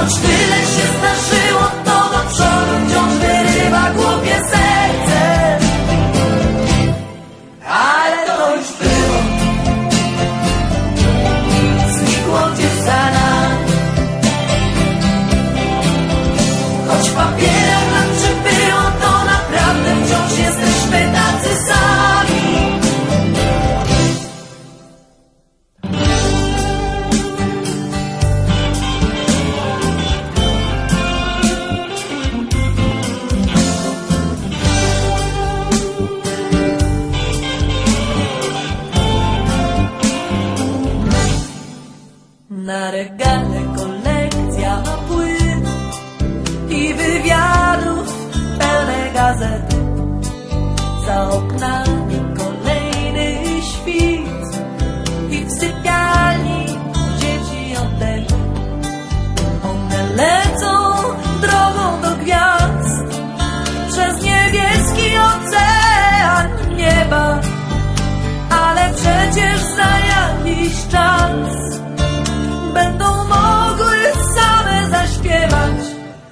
choć tyle się zdarzyło, to do przodu wciąż wyrywa głupie serce. Ale to już było, znikło gdzieś za nami. Choć w papierach nam przybyło, to naprawdę wciąż jesteśmy tacy sami. Na regale kolekcja płyt i wywiadów pełne gazet. Za oknami kolejny świt i w sypialni dzieci oddech. One lecą drogą do gwiazd przez niebieski ocean nieba, ale przecież za jakiś czas będą mogły same zaśpiewać.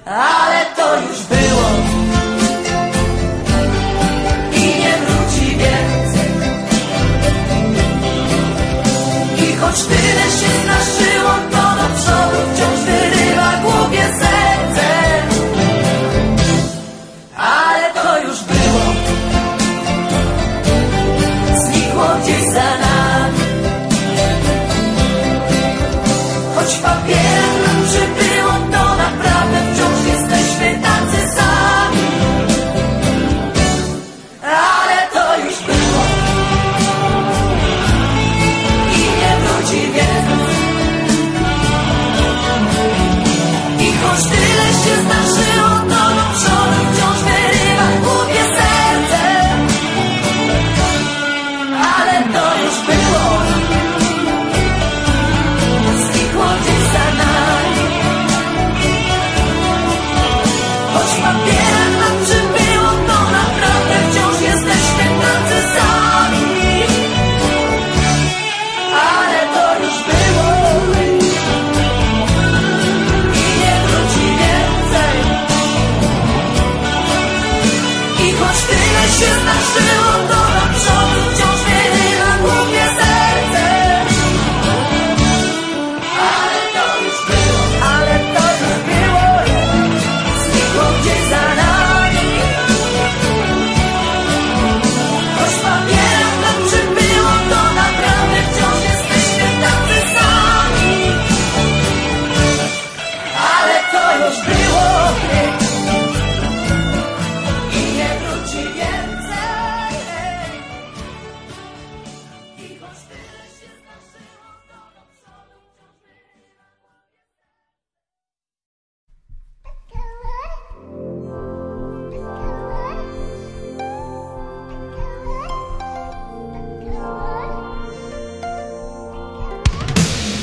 Ale to już było i nie wróci więcej. I choć tyle się zdarzyło, to do przodu wciąż wyrywa głupie serce. Ale to już było, znikło gdzieś za nami. Choć w papierach nam przybyło, to naprawdę wciąż jesteśmy tacy sami. Ale to już było i nie wróci więcej. I choć tyle się zdarzyło, to do przodu wciąż wyrywa głupie serce. Ale to już było, znikło gdzieś za nami. Choć w papierach nam przybyło, to naprawdę wciąż jesteśmy tacy sami. Ale to już było i nie wróci więcej. I choć tyle się zdarzyło, to do przodu wciąż wyrywa głupie serce. Ale to już było, znikło gdzieś za nami. Choć w papierach nam przybyło, to naprawdę wciąż jesteśmy tacy sami. Ale to już było i nie wróci więcej. I choć tyle się zdarzyło, to do przodu wciąż wyrywa.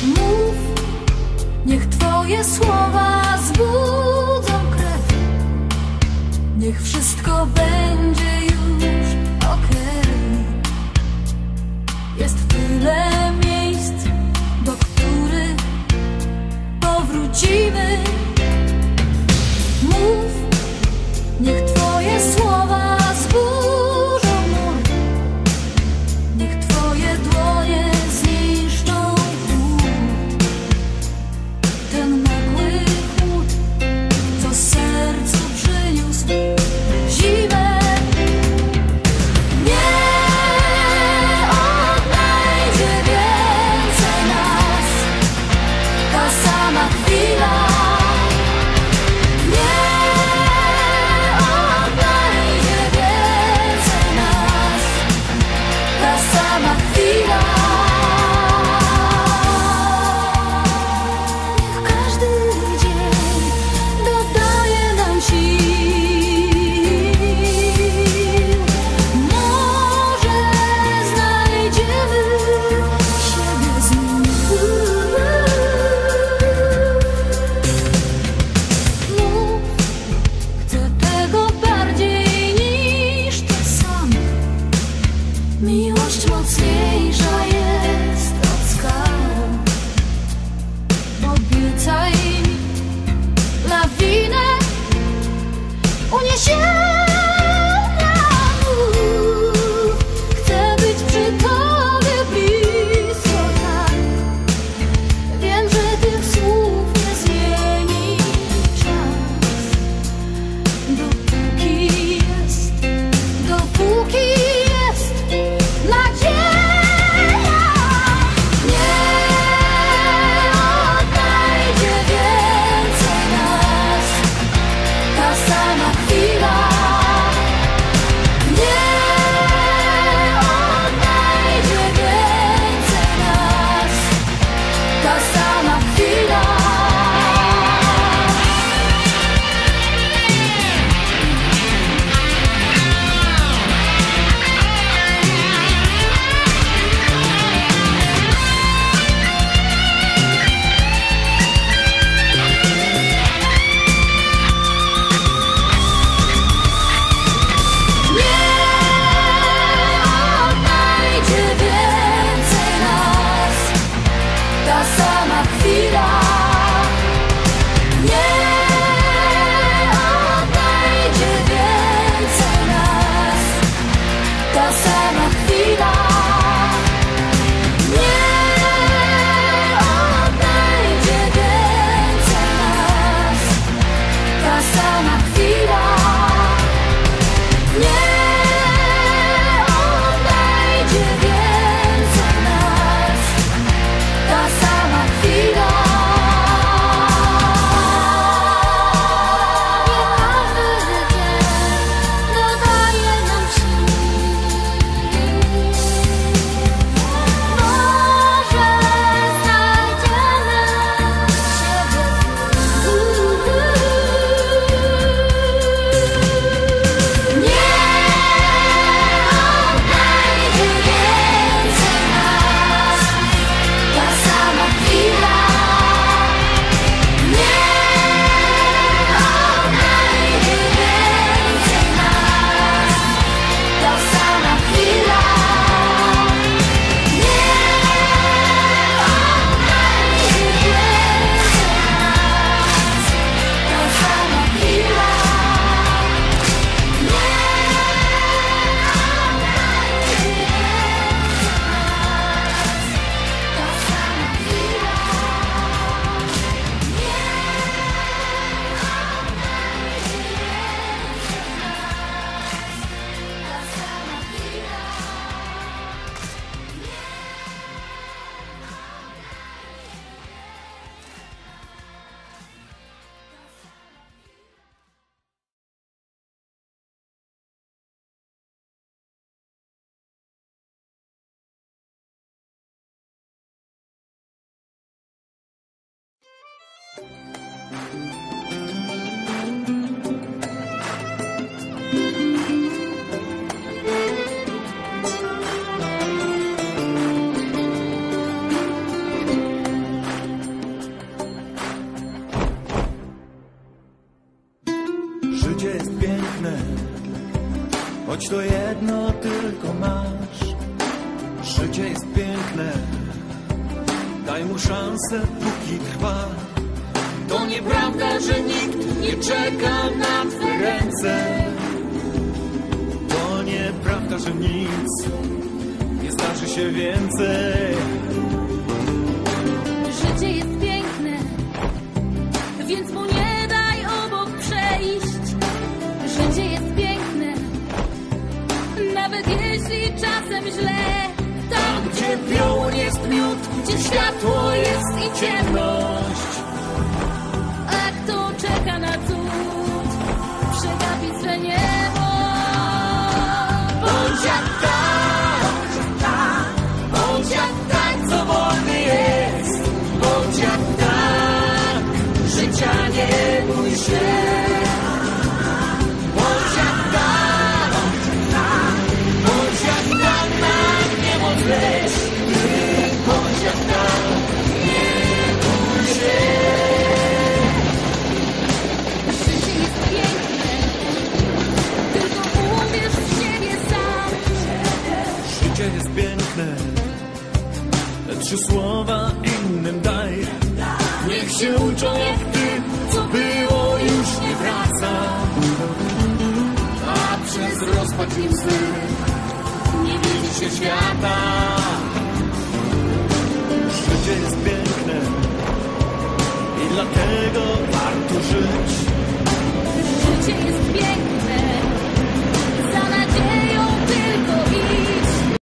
Mów, niech Twoje słowa zbudzą krew. Niech wszystko będzie już okej. Jest tyle miejsc, do których powrócimy. Mów, niech Twoje słowa zburzą mur. Niech Twoje dłonie zniszczą chłód. Ten nagły chłód, co sercu przyniósł zimę. Nie odnajdzie Życie jest piękne, choć to jedno tylko masz. Życie jest piękne, daj mu szansę, póki trwa. To nieprawda, że nikt nie czeka na twe ręce. To nieprawda, że nic nie zdarzy się więcej. Życie jest piękne, więc mu nie daj obok przejść. Życie jest piękne, nawet jeśli czasem źle. Tam, gdzie piołun jest miód, gdzie światło jest i ciemność. A kto czeka na cud, przegapi swe niebo. Bądź jak tak, bądź jak tak, co wolny jest. Bądź jak tak, życia nie bój się. Bądź jak tak, bądź jak tak, tak, nie moc leć. Bądź jak tak, nie bój się. Życie jest piękne, tylko uwierz w siebie sam. Życie jest piękne, te 3 słowa innym daj. Niech się uczą jak ty, co było już nie wraca. A przez rozpacz i łzy nie widzi się świata. Życie jest piękne i dlatego warto żyć. Życie jest piękne,